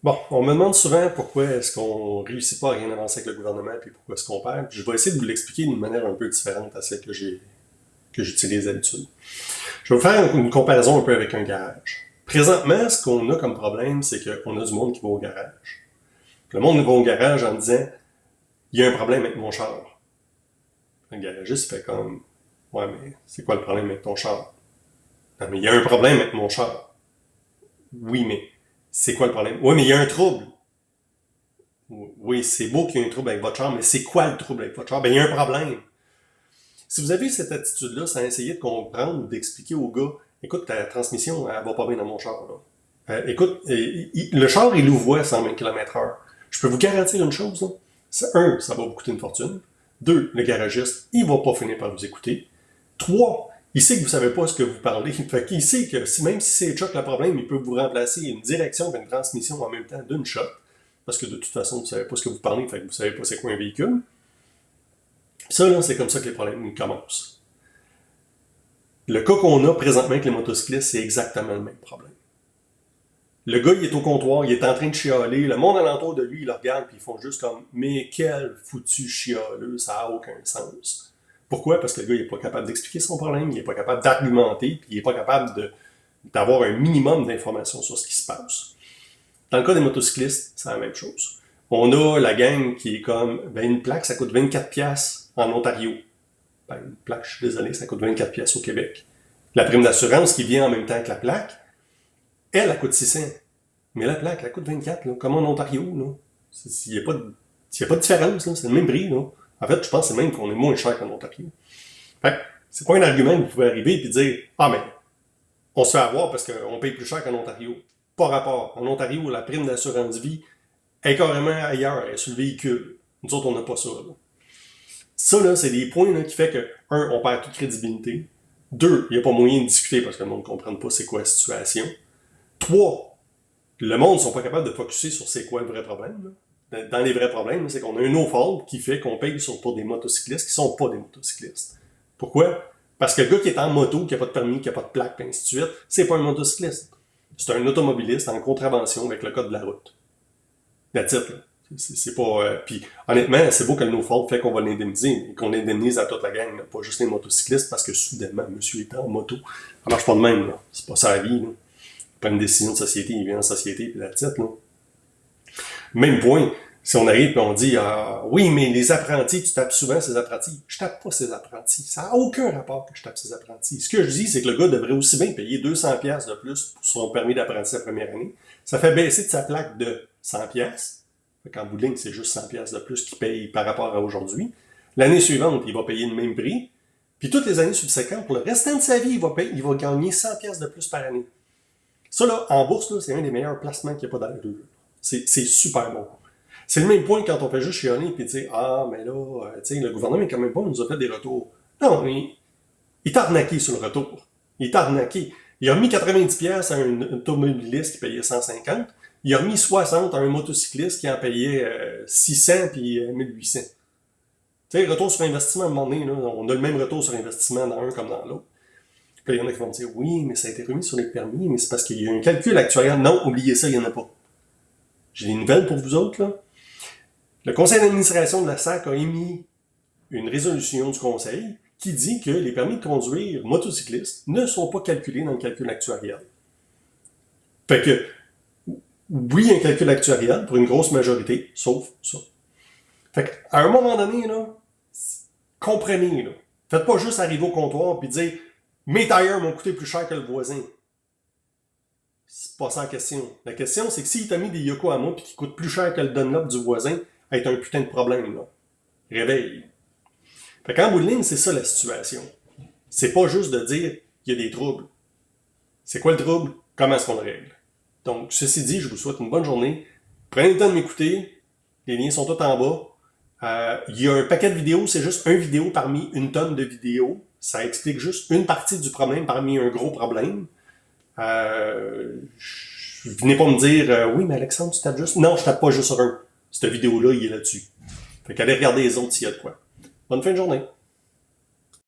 Bon, on me demande souvent pourquoi est-ce qu'on réussit pas à rien avancer avec le gouvernement, puis pourquoi est-ce qu'on perd. Puis je vais essayer de vous l'expliquer d'une manière un peu différente à celle que j'utilise d'habitude. Je vais vous faire une comparaison un peu avec un garage. Présentement, ce qu'on a comme problème, c'est qu'on a du monde qui va au garage. Puis le monde va au garage en disant il y a un problème avec mon char. Le garagiste fait comme ouais, mais c'est quoi le problème avec ton char? Non, mais il y a un problème avec mon char. Oui, mais c'est quoi le problème? Oui, mais il y a un trouble. Oui, c'est beau qu'il y ait un trouble avec votre char, mais c'est quoi le trouble avec votre char? Ben, il y a un problème. Si vous avez cette attitude-là, c'est essayer de comprendre, d'expliquer au gars, écoute, ta transmission, elle va pas bien dans mon char, là. Écoute, le char, il ouvre 120 km/h. Je peux vous garantir une chose, là. Un, ça va vous coûter une fortune. Deux, le garagiste, il va pas finir par vous écouter. Trois, il sait que vous savez pas ce que vous parlez. Fait qu'il sait que même si c'est Chuck le problème, il peut vous remplacer une direction et une transmission en même temps d'une shot. Parce que de toute façon, vous savez pas ce que vous parlez, fait que vous savez pas c'est quoi un véhicule. Ça, là, c'est comme ça que les problèmes commencent. Le cas qu'on a présentement avec les motocyclistes, c'est exactement le même problème. Le gars, il est au comptoir, il est en train de chialer, le monde alentour de lui, il le regarde, puis ils font juste comme « Mais quel foutu chialeux, ça n'a aucun sens. » Pourquoi? Parce que le gars, il n'est pas capable d'expliquer son problème, il n'est pas capable d'argumenter, puis il n'est pas capable d'avoir un minimum d'informations sur ce qui se passe. Dans le cas des motocyclistes, c'est la même chose. On a la gang qui est comme, ben une plaque, ça coûte 24$ en Ontario. Ben une plaque, je suis désolé, ça coûte 24$ au Québec. La prime d'assurance qui vient en même temps que la plaque, elle coûte 600. Mais la plaque, elle coûte 24, là, comme en Ontario. Il n'y a, pas de différence, là, c'est le même prix. Là. En fait, je pense que c'est même qu'on est moins cher qu'en Ontario. Fait que c'est pas un argument que vous pouvez arriver et dire « Ah, mais on se fait avoir parce qu'on paye plus cher qu'en Ontario. » Pas rapport. En Ontario, la prime d'assurance vie est carrément ailleurs, elle est sur le véhicule. Nous autres, on n'a pas ça. Là. Ça, là, c'est des points là, qui fait que, un, on perd toute crédibilité. Deux, il n'y a pas moyen de discuter parce que le monde ne comprend pas c'est quoi la situation. Trois, le monde ne sont pas capables de focusser sur c'est quoi le vrai problème. Là. Dans les vrais problèmes, c'est qu'on a un no-fault qui fait qu'on paye pour des motocyclistes qui sont pas des motocyclistes. Pourquoi? Parce que le gars qui est en moto, qui n'a pas de permis, qui n'a pas de plaque, et ainsi de suite, c'est pas un motocycliste. C'est un automobiliste en contravention avec le code de la route. La titre, là. C'est pas. Puis honnêtement, c'est beau que le no-fault fait qu'on va l'indemniser, et qu'on indemnise à toute la gang, là, pas juste les motocyclistes, parce que soudainement, monsieur est en moto. Ça marche pas de même, là. C'est pas ça la vie, là. Il prend une décision de société, il vient en société, puis la titre, là. Même point, si on arrive et on dit oui, mais les apprentis, tu tapes souvent ces apprentis. Je tape pas ces apprentis. Ça n'a aucun rapport que je tape ces apprentis. Ce que je dis, c'est que le gars devrait aussi bien payer 200$ de plus pour son permis d'apprenti la première année. Ça fait baisser de sa plaque de 100$. En bout de ligne, c'est juste 100$ de plus qu'il paye par rapport à aujourd'hui. L'année suivante, il va payer le même prix. Puis toutes les années subséquentes, pour le restant de sa vie, il va gagner 100$ de plus par année. Ça, là, en bourse, là, c'est un des meilleurs placements qu'il n'y a pas dans les deux. C'est super bon. C'est le même point quand on fait juste chialer et dire ah, mais là, tu sais, le gouvernement, quand même pas, nous a fait des retours. Non, il t'a arnaqué sur le retour. Il t'a arnaqué. Il a remis 90$ à un automobiliste qui payait 150. Il a remis 60 à un motocycliste qui en payait 600 puis 1800. Tu sais, retour sur investissement, à un moment donné, là, on a le même retour sur investissement dans un comme dans l'autre. Puis il y en a qui vont dire oui, mais ça a été remis sur les permis, mais c'est parce qu'il y a un calcul actuarial. Non, oubliez ça, il n'y en a pas. J'ai des nouvelles pour vous autres, là. Le conseil d'administration de la SAC a émis une résolution du conseil qui dit que les permis de conduire motocyclistes ne sont pas calculés dans le calcul actuariel. Fait que, oui, un calcul actuariel pour une grosse majorité, sauf ça. Fait qu'à un moment donné, là, comprenez, là. Faites pas juste arriver au comptoir et dire « Mes tailleurs m'ont coûté plus cher que le voisin ». C'est pas ça la question. La question, c'est que s'il t'a mis des Yokohama et qui coûtent plus cher que le Dunlop du voisin, être un putain de problème, là. Réveille. Fait qu'en bout de ligne, c'est ça la situation. C'est pas juste de dire qu'il y a des troubles. C'est quoi le trouble? Comment est-ce qu'on le règle? Donc, ceci dit, je vous souhaite une bonne journée. Prenez le temps de m'écouter. Les liens sont tous en bas. Il y a un paquet de vidéos, c'est juste une vidéo parmi une tonne de vidéos. Ça explique juste une partie du problème parmi un gros problème. Venez pas me dire oui, mais Alexandre, tu tapes juste. Non, je tape pas juste sur un. Cette vidéo-là, il est là-dessus. Fait qu'allez regarder les autres s'il y a de quoi. Bonne fin de journée.